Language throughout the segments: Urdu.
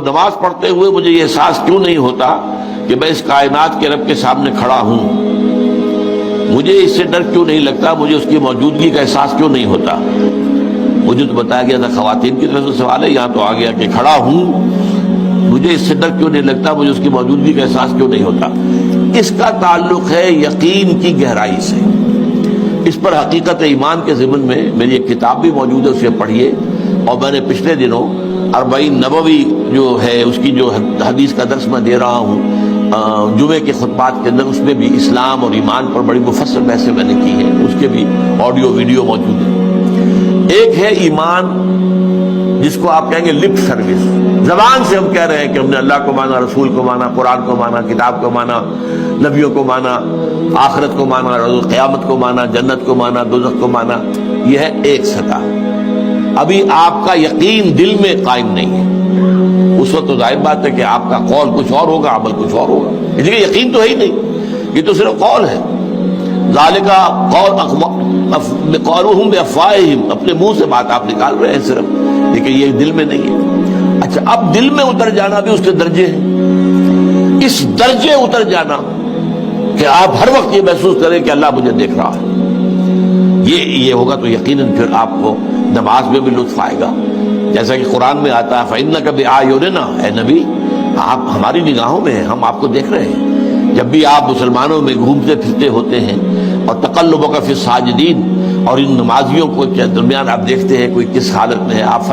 نماز پڑھتے ہوئے مجھے یہ احساس کیوں نہیں ہوتا کہ میں اس کائنات کے رب کے سامنے کھڑا ہوں؟ مجھے اس سے ڈر کیوں نہیں لگتا؟ مجھے اس کی موجودگی کا احساس کیوں نہیں ہوتا؟ مجھے تو بتایا گیا تھا خواتین کی طرف سے سوال ہے، یہاں تو آ گیا کہ کھڑا ہوں، مجھے اس سے ڈر کیوں نہیں لگتا؟ مجھے اس کی موجودگی کا احساس کیوں نہیں ہوتا؟ اس کا تعلق ہے یقین کی گہرائی سے۔ اس پر حقیقت ایمان کے ضمن میں میری ایک کتاب بھی موجود ہے، اسے پڑھیے۔ اور میں نے پچھلے دنوں 40 نبوی جو ہے اس کی جو حدیث کا درس میں دے رہا ہوں جمعے کے خطبات کے اندر، اس میں بھی اسلام اور ایمان پر بڑی مفصل بحثیں میں نے کی ہیں، اس کے بھی آڈیو ویڈیو موجود ہیں۔ ایک ہے ایمان جس کو آپ کہیں گے لپ سروس، زبان سے ہم کہہ رہے ہیں کہ ہم نے اللہ کو مانا، رسول کو مانا، قرآن کو مانا، کتاب کو مانا، نبیوں کو مانا، آخرت کو مانا، روز قیامت کو مانا، جنت کو مانا، دوزخ کو مانا۔ یہ ہے ایک سطح۔ ابھی آپ کا یقین دل میں قائم نہیں ہے۔ اس وقت تو ظاہر بات ہے کہ آپ کا قول کچھ اور ہوگا، عمل کچھ اور ہوگا، اس لیے یقین تو ہے ہی نہیں، یہ تو صرف قول ہے۔ ذالک قولہم بافواہہم، اپنے منہ سے بات آپ نکال رہے ہیں صرف، لیکن یہ دل میں نہیں ہے۔ اچھا، اب دل میں اتر جانا بھی اس کے درجے ہیں۔ اس درجے اتر جانا کہ آپ ہر وقت یہ محسوس کریں کہ اللہ مجھے دیکھ رہا ہے، یہ ہوگا تو یقیناً پھر آپ کو نماز میں بھی لطف آئے گا، جیسا کہ قرآن میں آتا ہے فَإِنَّكَ بِأَعْيُنِنَا، اے نبی آپ ہماری نگاہوں میں ہیں، ہم آپ کو دیکھ رہے ہیں۔ جب بھی آپ مسلمانوں میں گھومتے پھرتے ہوتے ہیں اور تقلبک فی الساجدین، اور ان نمازیوں کو درمیان آپ دیکھتے ہیں کوئی کس حالت میں ہے۔ آپ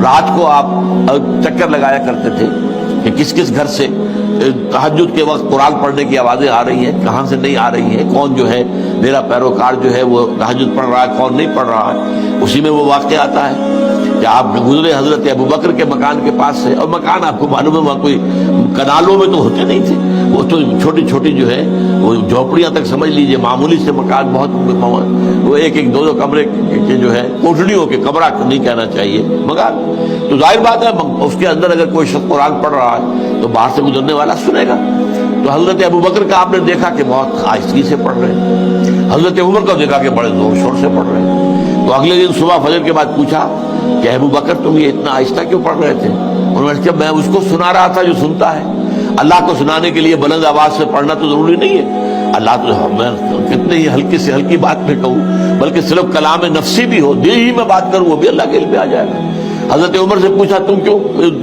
رات کو آپ چکر لگایا کرتے تھے کہ کس کس گھر سے تہجد کے وقت قرآن پڑھنے کی آوازیں آ رہی ہیں، کہاں سے نہیں آ رہی ہیں، کون جو ہے میرا پیروکار جو ہے وہ تہجد پڑھ رہا ہے، کون نہیں پڑھ رہا ہے۔ اسی میں وہ واقعہ آتا ہے کہ آپ گزرے حضرت ابوبکر کے مکان کے پاس سے، اور مکان آپ کو معلوم ہے وہاں کوئی کنالوں میں تو ہوتے نہیں تھے، وہ تو چھوٹی چھوٹی جو ہے وہ جھوپڑیاں تک سمجھ لیجئے، معمولی سے مکان، بہت وہ ایک ایک دو دو کمرے کے جو ہے کوٹڑیوں کے، کمرہ نہیں کہنا چاہیے، مکان۔ تو ظاہر بات ہے اس کے اندر اگر کوئی شخص قرآن پڑھ رہا ہے تو باہر سے گزرنے والا سنے گا۔ تو حضرت ابوبکر کا آپ نے دیکھا کہ بہت آہستگی سے پڑھ رہے ہیں، حضرت عمر کو دیکھا کہ بڑے زور شور سے پڑھ رہے ہیں۔ تو اگلے دن صبح فجر کے بعد پوچھا کہ ابوبکر تم یہ اتنا آہستہ کیوں پڑھ رہے تھے؟ انہوں نے کہا میں اس کو سنا رہا تھا جو سنتا ہے۔ اللہ کو سنانے کے لیے بلند آواز سے پڑھنا تو ضروری نہیں ہے، اللہ تو میں کتنے ہی ہلکی سے ہلکی بات میں کہوں، بلکہ صرف کلام نفسی بھی ہو، دل ہی میں بات کروں، وہ بھی اللہ کے علم میں آ جائے گا۔ حضرت عمر سے پوچھا تم کیوں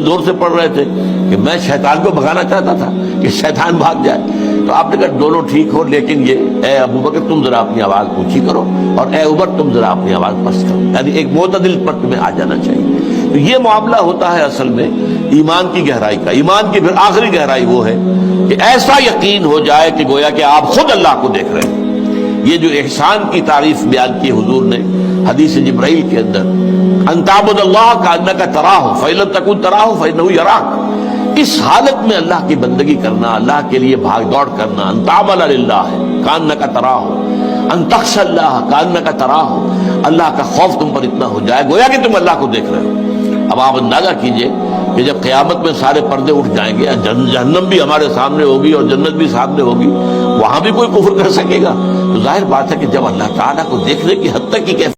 زور سے پڑھ رہے تھے؟ کہ میں شیطان کو بھگانا چاہتا تھا کہ شیطان بھاگ جائے۔ تو آپ نے کہا دونوں ٹھیک ہو، لیکن یہ اے ابوبکر تم ذرا اپنی آواز اونچی کرو، اور اے عمر تم ذرا اپنی آواز پست کرو، یعنی ایک معتدل پر تمہیں آ جانا چاہیے۔ تو یہ معاملہ ہوتا ہے اصل میں ایمان کی گہرائی کا۔ ایمان کی پھر آخری گہرائی وہ ہے کہ ایسا یقین ہو جائے کہ گویا کہ آپ خود اللہ کو دیکھ رہے ہیں۔ یہ جو احسان کی تعریف بیان کی حضور نے حدیث جبرائیل کے اندر، ان تعبد اللہ کانک تراہ فإن لم تکن تراہ فإنہ یراک، اس حالت میں اللہ کی بندگی کرنا، اللہ کے لیے بھاگ دوڑ کرنا، ان تعمل للہ کانک تراہ، ان تخشى اللہ کانک تراہ، اللہ کا خوف تم پر اتنا ہو جائے گویا کہ تم اللہ کو دیکھ رہے ہو۔ اب آپ اندازہ کیجئے کہ جب قیامت میں سارے پردے اٹھ جائیں گے، جہنم بھی ہمارے سامنے ہوگی اور جنت بھی سامنے ہوگی، وہاں بھی کوئی کفر کر سکے گا؟ تو ظاہر بات ہے کہ جب اللہ تعالیٰ کو دیکھنے کی حد تک کی